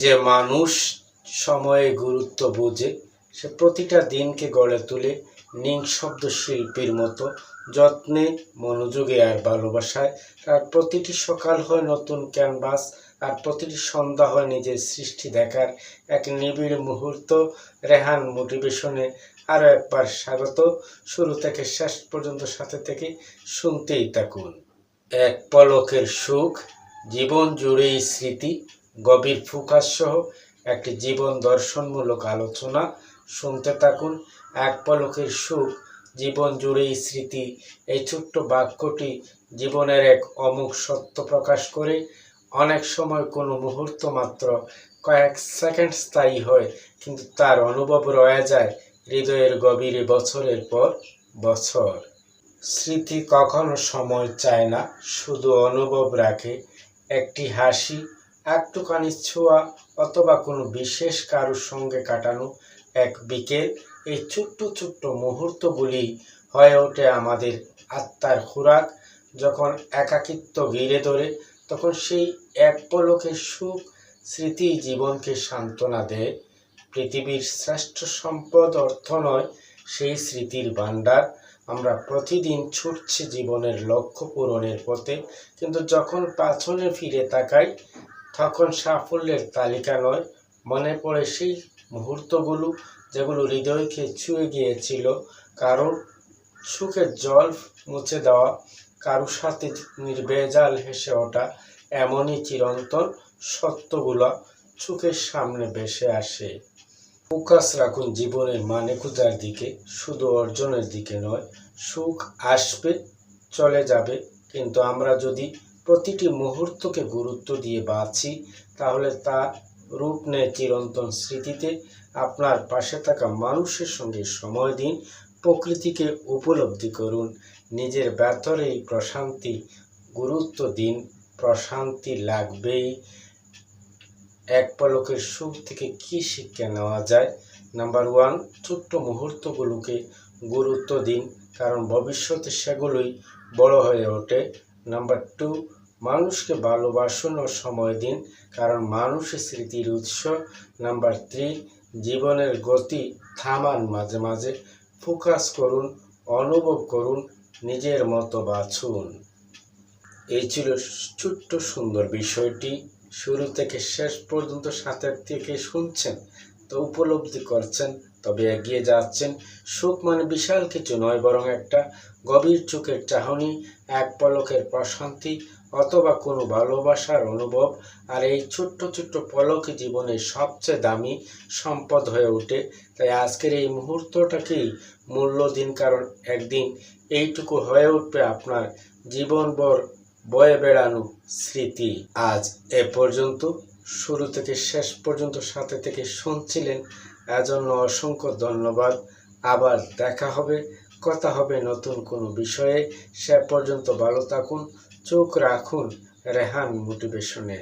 যে মানুষ সময়ে গুরুত্ব বোঝে সে প্রতিটা দিনকে গড়ে তোলে নিঃশব্দ শিল্পীর মতো যত্নে, মনোযোগে আর ভালোবাসায়। তার প্রতিটি সকাল হয় নতুন ক্যানভাস, আর প্রতিটি সন্ধ্যা হয় নিজের সৃষ্টি দেখার এক নিবিড় মুহূর্ত। রেহান মোটিভেশনে আরও একবার স্বাগত। শুরু থেকে শেষ পর্যন্ত সাথে থেকে শুনতেই থাকুন। এক পলকের সুখ, জীবন জুড়েই স্মৃতি, গভীর ফোকাস সহ একটি জীবন দর্শনমূলক আলোচনা। শুনতে থাকুন। এক পলকের সুখ, জীবন জুড়েই স্মৃতি। এই ছোট্ট বাক্যটি জীবনের এক অমোঘ সত্য প্রকাশ করে। অনেক সময় কোনো মুহূর্ত মাত্র কয়েক সেকেন্ড স্থায়ী হয়, কিন্তু তার অনুভব রয়ে যায় হৃদয়ের গভীরে বছরের পর বছর। স্মৃতি কখনো সময় চায় না, শুধু অনুভব রাখে। একটি হাসি, একটুখানি ছোঁয়া, অথবা কোনো বিশেষ কারোর সঙ্গে কাটানো এক বিকেল। এই ছোট্ট ছোট্ট মুহূর্তগুলি হয়ে ওঠে আমাদের আত্মার খোরাক। যখন একাকিত্ব ঘিরে ধরে, তখন সেই এক পলকের সুখ স্মৃতি জীবনকে সান্ত্বনা দেয়। পৃথিবীর শ্রেষ্ঠ সম্পদ অর্থ নয়, সেই স্মৃতির ভাণ্ডার। আমরা প্রতিদিন ছুটছি জীবনের লক্ষ্য পূরণের পথে, কিন্তু যখন পাছনে ফিরে তাকাই, তখন সাফল্যের তালিকা নয়, মনে পড়ে সেই মুহূর্তগুলো যেগুলো হৃদয়কে ছুঁয়ে গিয়েছিল। কারোর সুখের জল মুছে দেওয়া, কারোর সাথে নির্ভেজাল হেসে ওঠা। এমনই চিরন্তন সত্যগুলো চোখের সামনে ভেসে আসে। ফোকাস রাখুন জীবনের মানে খোঁজার দিকে, শুধু অর্জনের দিকে নয়। সুখ আসবে, চলে যাবে, কিন্তু আমরা যদি প্রতিটি মুহূর্তকে গুরুত্ব দিয়ে বাঁচি, তাহলে তা রূপ নেয় চিরন্তন স্মৃতিতে। আপনার পাশে থাকা মানুষের সঙ্গে সময় দিন, প্রকৃতিকে উপলব্ধি করুন, নিজের ভেতরেই প্রশান্তি গুরুত্ব দিন। প্রশান্তি লাগবেই। এক পলকের সুখ থেকে কি শিক্ষা নেওয়া যায়? নাম্বার 1, ছোট্ট মুহূর্তগুলোকে গুরুত্ব দিন, কারণ ভবিষ্যতে সেগুলোই বড় হয়ে ওঠে। নাম্বার 2, মানুষকে ভালোবাসুন ও সময় দিন, কারণ মানুষই স্মৃতির উৎস। নাম্বার 3, জীবনের গতি থামান মাঝে মাঝে, ফোকাস করুন, অনুভব করুন, নিজের মতো বাঁচুন। এই ছিল ছোট্ট সুন্দর বিষয়টি। শুরু থেকে শেষ পর্যন্ত সাথে থেকে শুনছেন, তো উপলব্ধি করছেন, তবে এগিয়ে যাচ্ছেন। সুখ মানে বিশাল কিছু নয়, বরং একটা গভীর চোখের চাহনি, এক পলকের প্রশান্তি, অথবা কোনো ভালোবাসার অনুভব। আর এই ছোট্ট ছোট্ট পলকে জীবনের সবচেয়ে দামি সম্পদ হয়ে ওঠে। তাই আজকের এই মুহূর্তটাকেই মূল্য দিন, কারণ একদিন এইটুকু হয়ে উঠবে আপনার জীবনভর বয়ে বেড়ানো স্মৃতি। আজ এ পর্যন্ত। শুরু থেকে শেষ পর্যন্ত সাথে থেকে শুনছিলেন, এজন্য অসংখ্য ধন্যবাদ। আবার দেখা হবে, কথা হবে নতুন কোনো বিষয়ে। সে পর্যন্ত ভালো থাকুন, চোখ রাখুন রেহান মোটিভেশনে।